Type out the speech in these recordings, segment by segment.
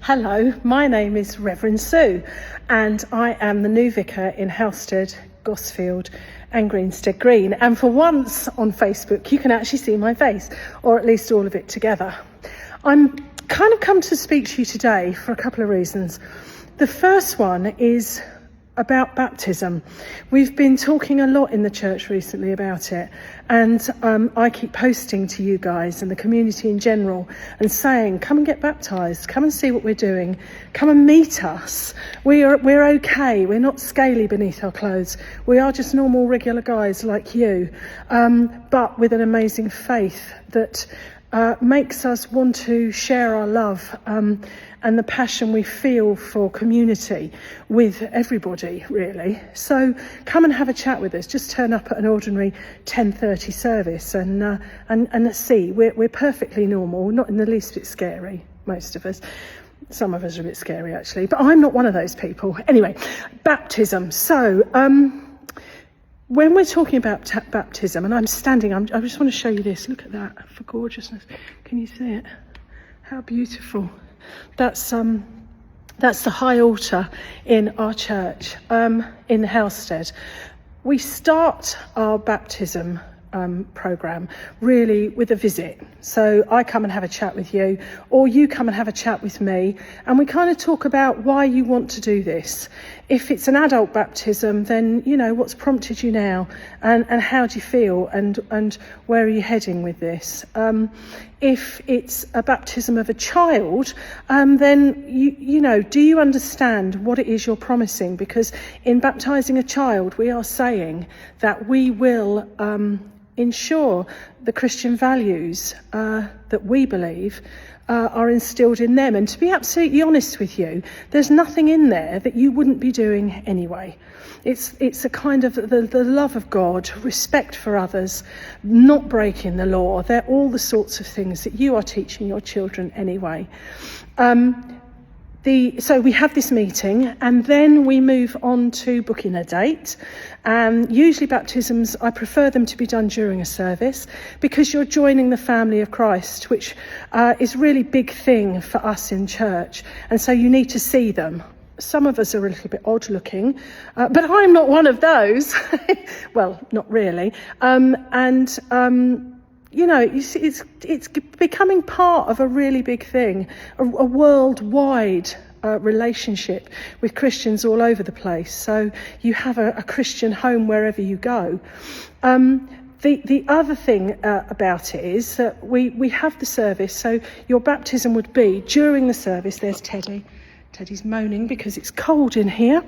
Hello, my name is Rev Sue and I am the new vicar in Halstead, Gosfield and Greenstead Green. And for once on Facebook, you can actually see my face, or at least all of it together. I'm kind of come to speak to you today for a couple of reasons. The first one is about baptism. We've been talking a lot in the church recently about it, and I keep posting to you guys and the community in general and saying, come and get baptised, come and see what we're doing, come and meet us. We're okay, we're not scaly beneath our clothes, we are just normal regular guys like you, but with an amazing faith that makes us want to share our love and the passion we feel for community with everybody, really. So come and have a chat with us. Just turn up at an ordinary 10:30 service and see. We're perfectly normal, not in the least bit scary, most of us. Some of us are a bit scary, actually, but I'm not one of those people. Anyway, baptism. So when we're talking about baptism, and I'm standing, I just want to show you this. Look at that, for gorgeousness. Can you see it? How beautiful. That's the high altar in our church, in Halstead. We start our baptism programme really with a visit. So I come and have a chat with you, or you come and have a chat with me, and we kind of talk about why you want to do this. If it's an adult baptism, then you know what's prompted you now, and how do you feel, and where are you heading with this. If it's a baptism of a child, then you know, do you understand what it is you're promising? Because in baptising a child, we are saying that we will ensure the Christian values that we believe are instilled in them. And to be absolutely honest with you, there's nothing in there that you wouldn't be doing anyway. It's a kind of the love of God, respect for others, not breaking the law. They're all the sorts of things that you are teaching your children anyway. So we have this meeting, and then we move on to booking a date. Usually baptisms, I prefer them to be done during a service, because you're joining the family of Christ, which is a really big thing for us in church. And so you need to see them. Some of us are a little bit odd looking, but I'm not one of those. Well, not really. You know, it's becoming part of a really big thing, a worldwide relationship with Christians all over the place. So you have a Christian home wherever you go. The other thing about it is that we have the service. So your baptism would be during the service. There's Teddy. Teddy's moaning because it's cold in here.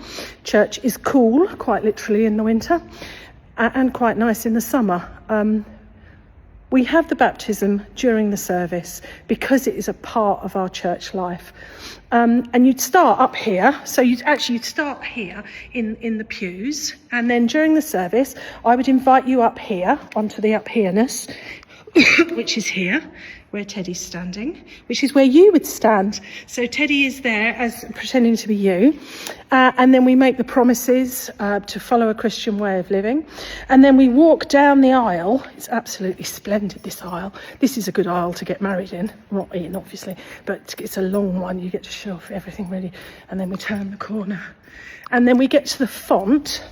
Church is cool, quite literally, in the winter, and quite nice in the summer. We have the baptism during the service because it is a part of our church life. And you'd start up here. So you'd start here in the pews. And then during the service, I would invite you up here onto the up here-ness, which is here, where Teddy's standing, which is where you would stand. So Teddy is there as pretending to be you. And then we make the promises to follow a Christian way of living. And then we walk down the aisle. It's absolutely splendid, this aisle. This is a good aisle to get married in. Not in, obviously, but it's a long one. You get to show off everything really. And then we turn the corner. And then we get to the font,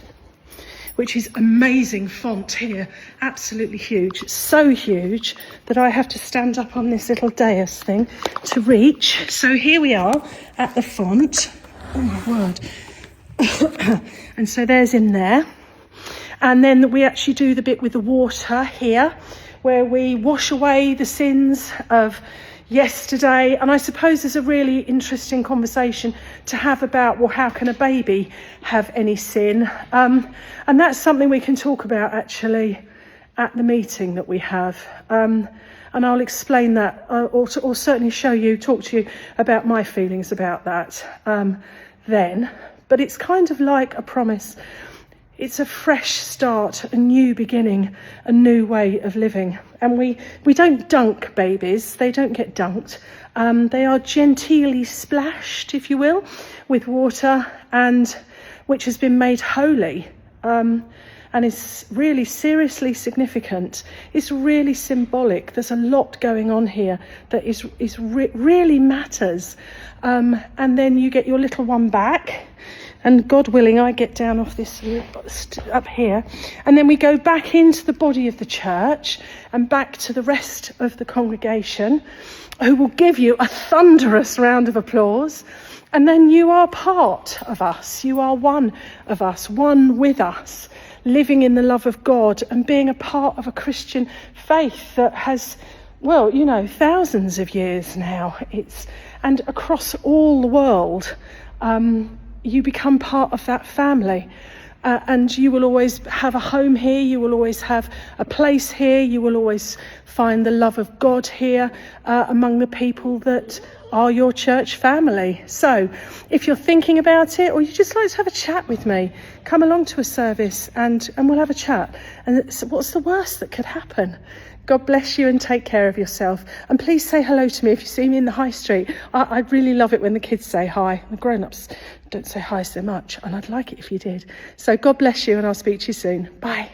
which is amazing font here, absolutely huge, so huge that I have to stand up on this little dais thing to reach. So here we are at the font. Oh my word. And so there's in there. And then we actually do the bit with the water here, where we wash away the sins of yesterday. And I suppose there's a really interesting conversation to have about, well, how can a baby have any sin? And that's something we can talk about actually at the meeting that we have. And I'll explain that, or certainly talk to you about my feelings about that then. But it's kind of like a promise. It's a fresh start, a new beginning, a new way of living. And we don't dunk babies. They don't get dunked. They are genteelly splashed, if you will, with water, and which has been made holy. and is really seriously significant. It's really symbolic. There's a lot going on here that really matters. And then you get your little one back, and God willing, I get down off this up here, and then we go back into the body of the church and back to the rest of the congregation, who will give you a thunderous round of applause. And then you are part of us. You are one of us, one with us, living in the love of God and being a part of a Christian faith that has, well, you know, thousands of years now. And across all the world, you become part of that family. And you will always have a home here. You will always have a place here. You will always find the love of God here among the people that are your church family. So if you're thinking about it, or you just like to have a chat with me, come along to a service and we'll have a chat. And what's the worst that could happen? God bless you and take care of yourself. And please say hello to me if you see me in the high street. I'd really love it when the kids say hi. The grown-ups don't say hi so much, and I'd like it if you did. So God bless you, and I'll speak to you soon. Bye.